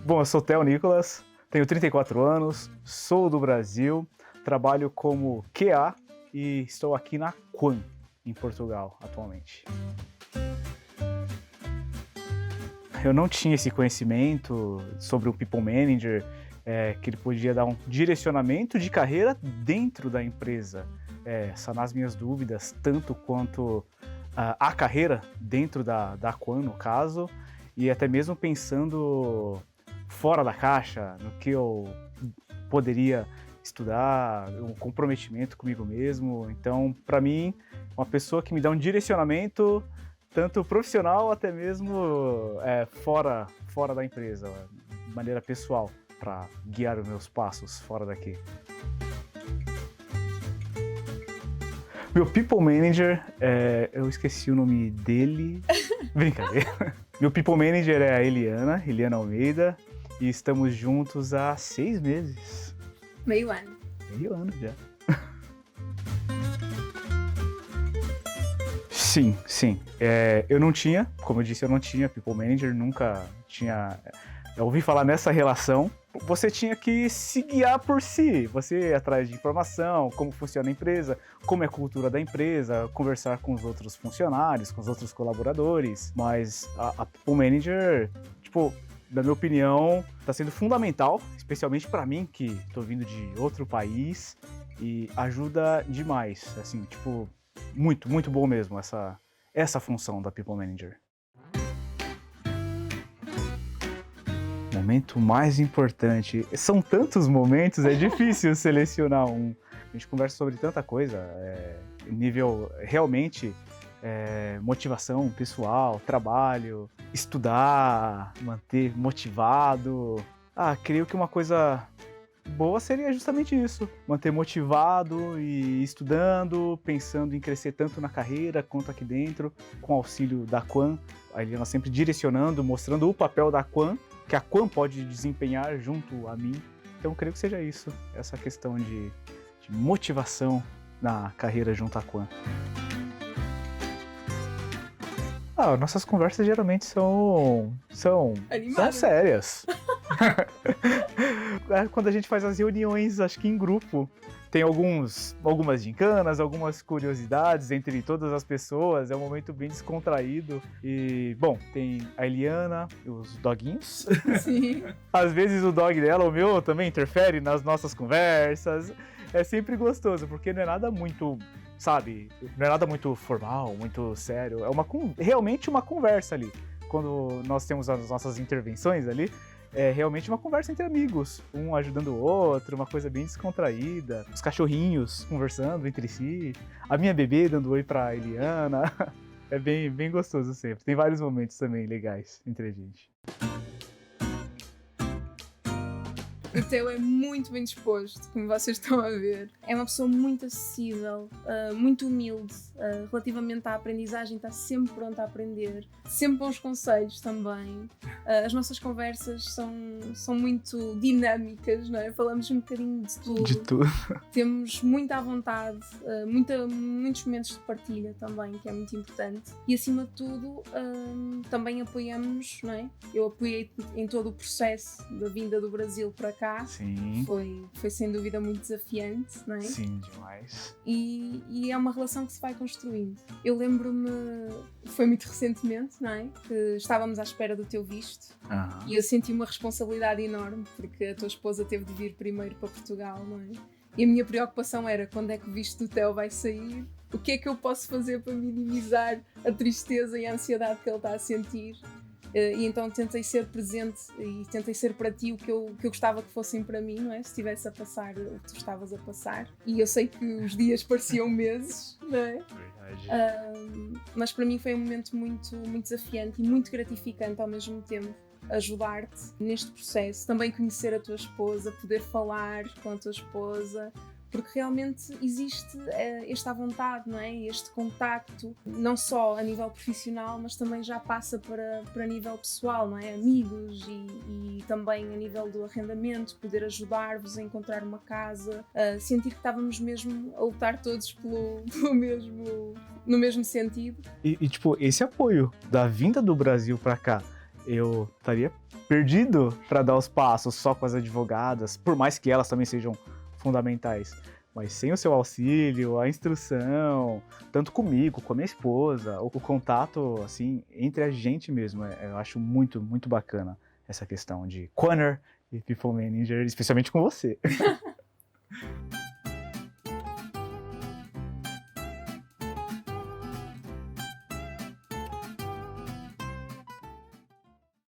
Bom, eu sou o Theo Nicolas, tenho 34 anos, sou do Brasil, trabalho como QA e estou aqui na Quan, em Portugal, atualmente. Eu não tinha esse conhecimento sobre o People Manager, que ele podia dar um direcionamento de carreira dentro da empresa, sanar as minhas dúvidas, tanto quanto a carreira dentro da Quan, no caso, e até mesmo pensando fora da caixa, no que eu poderia estudar, um comprometimento comigo mesmo. Então, para mim, uma pessoa que me dá um direcionamento tanto profissional até mesmo fora da empresa, de maneira pessoal, para guiar os meus passos fora daqui. Meu People Manager, eu esqueci o nome dele, brincadeira. Meu People Manager é a Eliana Almeida, e estamos juntos há 6 meses. Meio ano. Meio ano já. Sim. Eu não tinha, como eu disse, eu não tinha People Manager, nunca tinha... Eu ouvi falar nessa relação. Você tinha que se guiar por si, você ir atrás de informação, como funciona a empresa, como é a cultura da empresa, conversar com os outros funcionários, com os outros colaboradores. Mas a People Manager, na minha opinião, está sendo fundamental, especialmente para mim, que estou vindo de outro país, e ajuda demais, assim, muito, muito bom mesmo essa função da People Manager. Momento mais importante. São tantos momentos, é difícil selecionar um. A gente conversa sobre tanta coisa, nível realmente motivação pessoal, trabalho, estudar, manter motivado. Creio que uma coisa boa seria justamente isso, manter motivado e estudando, pensando em crescer tanto na carreira quanto aqui dentro, com o auxílio da Quan, a Eliana sempre direcionando, mostrando o papel da Quan, que a Quan pode desempenhar junto a mim. Então, creio que seja isso, essa questão de motivação na carreira junto à Quan. Nossas conversas geralmente são sérias. Quando a gente faz as reuniões, acho que em grupo, tem algumas gincanas, algumas curiosidades entre todas as pessoas, é um momento bem descontraído. E, bom, tem a Eliana, os doguinhos. Sim. Às vezes o dog dela, o meu, também interfere nas nossas conversas. É sempre gostoso, porque não é nada muito... não é nada muito formal, muito sério, é realmente uma conversa ali. Quando nós temos as nossas intervenções ali, é realmente uma conversa entre amigos, um ajudando o outro, uma coisa bem descontraída, os cachorrinhos conversando entre si, a minha bebê dando oi pra Eliana, é bem, bem gostoso sempre. Tem vários momentos também legais entre a gente. O Theo é muito bem disposto, como vocês estão a ver. É uma pessoa muito acessível, muito humilde, relativamente à aprendizagem, está sempre pronto a aprender, sempre bons conselhos também. As nossas conversas são muito dinâmicas, não é? Falamos um bocadinho de tudo. De tudo. Temos muita vontade, muitos momentos de partilha também, que é muito importante. E acima de tudo, também apoiamos, não é? Eu apoiei em todo o processo da vinda do Brasil para cá. Sim. Foi sem dúvida muito desafiante, não é? Sim, demais. E é uma relação que se vai construindo. Eu lembro-me, foi muito recentemente, não é? Que estávamos à espera do teu visto. E eu senti uma responsabilidade enorme, porque a tua esposa teve de vir primeiro para Portugal, não é? E a minha preocupação era quando é que o visto do Theo vai sair, o que é que eu posso fazer para minimizar a tristeza e a ansiedade que ele está a sentir. E então tentei ser presente e tentei ser para ti o que eu gostava que fossem para mim, não é? Se estivesse a passar o que tu estavas a passar. E eu sei que os dias pareciam meses, não é? Verdade. Mas para mim foi um momento muito, muito desafiante e muito gratificante ao mesmo tempo. Ajudar-te neste processo, também conhecer a tua esposa, poder falar com a tua esposa, porque realmente existe esta vontade, não é? Este contacto, não só a nível profissional, mas também já passa para nível pessoal, não é? Amigos e também a nível do arrendamento, poder ajudar-vos a encontrar uma casa, sentir que estávamos mesmo a lutar todos no mesmo sentido. E esse apoio da vinda do Brasil para cá, eu estaria perdido para dar os passos só com as advogadas, por mais que elas também sejam fundamentais. Mas sem o seu auxílio, a instrução, tanto comigo, com a minha esposa, o contato, assim, entre a gente mesmo, eu acho muito, muito bacana essa questão de Conner e People Manager, especialmente com você.